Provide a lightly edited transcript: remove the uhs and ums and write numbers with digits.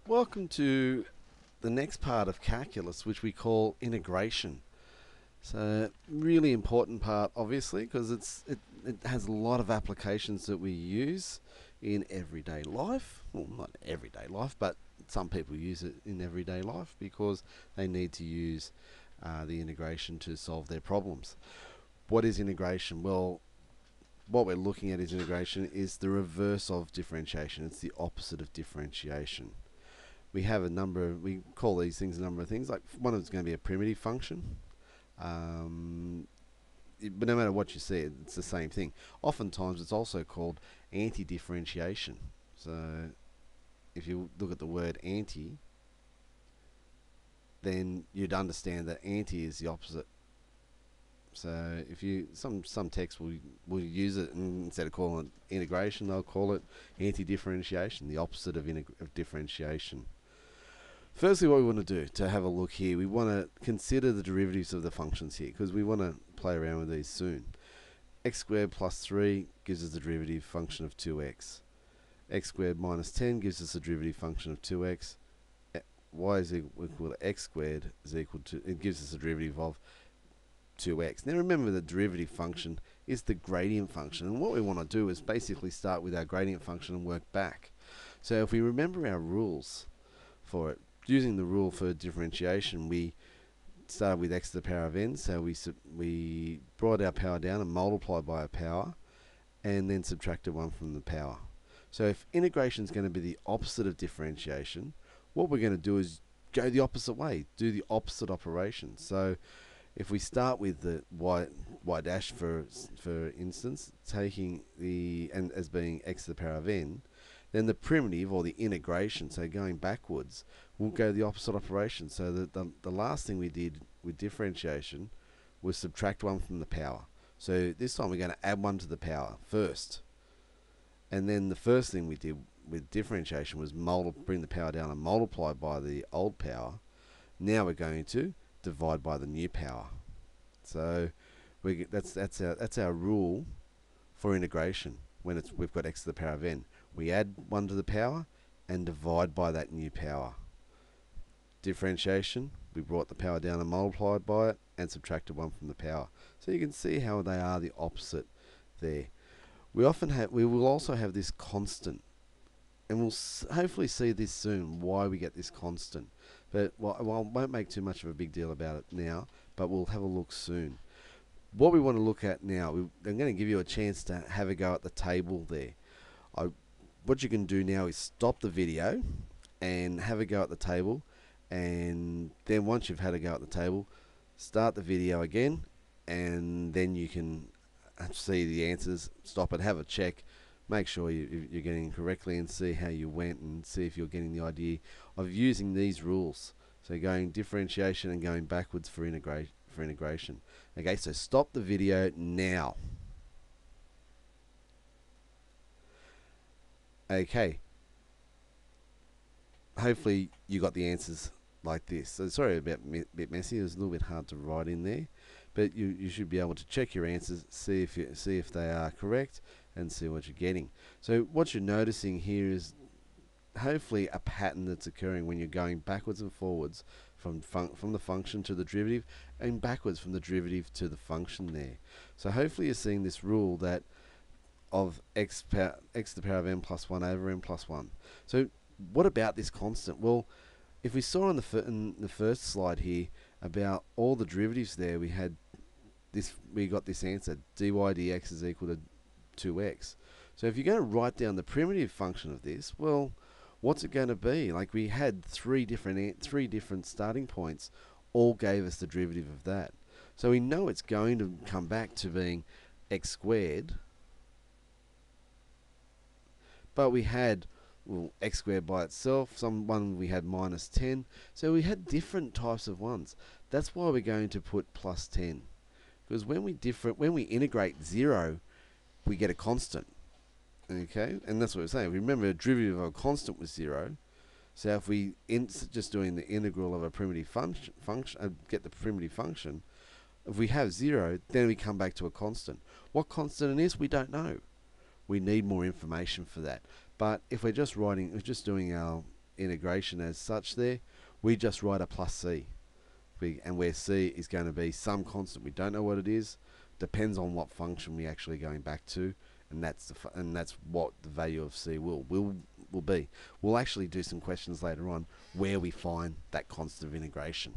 Welcome to the next part of calculus, which we call integration. So, really important part, obviously, because it has a lot of applications that we use in everyday life. Well, not everyday life, but some people use it in everyday life because they need to use the integration to solve their problems. What is integration? Well, what we're looking at is integration is the reverse of differentiation. It's the opposite of differentiation. We have a number of, we call these things a number of things. Like one of them is going to be a primitive function. But no matter what you see, it's the same thing. Oftentimes, it's also called anti-differentiation. So, if you look at the word anti, then you'd understand that anti is the opposite. So, if you some texts will use it, and instead of calling it integration, they'll call it anti-differentiation, the opposite of differentiation. Firstly, what we want to do to have a look here, we want to consider the derivatives of the functions here because we want to play around with these soon. X squared plus 3 gives us the derivative function of 2x. X squared minus 10 gives us the derivative function of 2x. Y is equal to x squared is equal to, it gives us a derivative of 2x. Now remember, the derivative function is the gradient function, and what we want to do is basically start with our gradient function and work back. So if we remember our rules for it, using the rule for differentiation, we started with x to the power of n, so we brought our power down and multiplied by a power, and then subtracted 1 from the power. So if integration is going to be the opposite of differentiation, what we're going to do is go the opposite way, do the opposite operation. So if we start with the y dash for instance, taking the n as being x to the power of n, then the primitive, or the integration, so going backwards, will go the opposite operation. So the last thing we did with differentiation was subtract 1 from the power. So this time we're going to add 1 to the power first. And then the first thing we did with differentiation was bring the power down and multiply by the old power. Now we're going to divide by the new power. So that's our rule for integration when we've got x to the power of n. We add 1 to the power and divide by that new power. Differentiation, we brought the power down and multiplied by it and subtracted 1 from the power. So you can see how they are the opposite there. We will also have this constant, and we'll hopefully see this soon, why we get this constant. But I won't make too much of a big deal about it now, but we'll have a look soon. What we want to look at now, I'm going to give you a chance to have a go at the table there. What you can do now is stop the video and have a go at the table, and then once you've had a go at the table, start the video again, and then you can see the answers, stop it, have a check, make sure you're getting it correctly, and see how you went, and see if you're getting the idea of using these rules. So going differentiation and going backwards for integration. Okay, so stop the video now. Okay, hopefully you got the answers like this. So sorry about a bit messy. It was a little bit hard to write in there, but you should be able to check your answers, see if they are correct, and see what you're getting. So what you're noticing here is hopefully a pattern that's occurring when you're going backwards and forwards from the function to the derivative, and backwards from the derivative to the function there. So hopefully you're seeing this rule that of x to the power of n plus 1 over n plus 1. So what about this constant? Well, if we saw in the first slide here about all the derivatives there, we got this answer, dy dx is equal to 2x. So if you're going to write down the primitive function of this, well, what's it going to be? Like, we had three different starting points, all gave us the derivative of that. So we know it's going to come back to being x squared, but we had, well, x squared by itself, one we had minus 10, so we had different types of ones. That's why we're going to put plus 10, because when we integrate 0, we get a constant. Okay, and that's what we're saying. Remember, a derivative of a constant was 0. So if we just doing the integral of a primitive function, get the primitive function, if we have 0, then we come back to a constant. What constant it is, we don't know. We need more information for that. But if we're just doing our integration as such there. We just write a plus C. And where C is going to be some constant, we don't know what it is, depends on what function we're actually going back to, and that's what the value of C will be. We'll actually do some questions later on where we find that constant of integration.